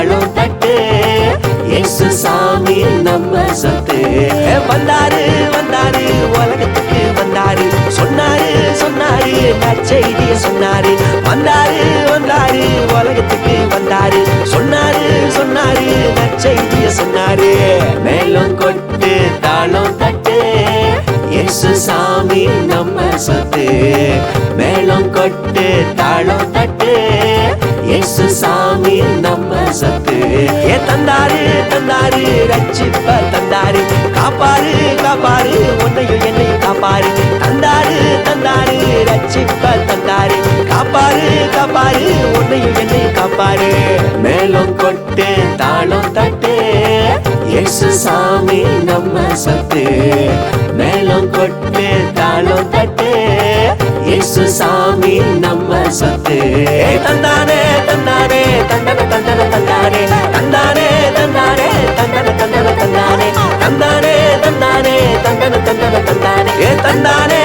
தாளம் தட்டு, இயேசு சாமி நம்ம சொத்து. வந்தாரு வந்தாரு உலகத்துக்கு வந்தாரு, சொன்னாரு சொன்னாரு நற்செய்திய சொன்னாரு. வந்தாரு வந்தாரு உலகத்துக்கு வந்தாரு, சொன்னாரு சொன்னாரு நற்செய்திய சொன்னாரு. மேலும் கொட்டு தாளம் தட்டு, இயேசு சாமி நம்ம சொத்து. மேலும் கொட்டு தாளம் தட்டு, இயேசு சாமி நம்ம சொத்து. தந்தாரு தந்தாரு ரட்சிப்ப தந்தாரு, காப்பாரு காப்பாரு உன்னையும் என்னையும் காப்பாரு. தந்தாரு தந்தாரு ரட்சிப்ப தந்தாரு, காப்பாரு காப்பாரு உன்னையும் என்னையும் காப்பாரு. மேலும் கொட்டு தாளம் தட்டு, இயேசு சாமி நம்ம சொத்து. மேலும் கொட்டு தாளம் தட்டு, இயேசு சாமி நம்ம சொத்து. தந்தானே தந்தானே தந்தன தந்தன தந்தானே, தந்தானே தந்தானே தந்தன தந்தன தந்தானே, தந்தானே தந்தானே தந்தன தந்தன தந்தானே, தந்தானே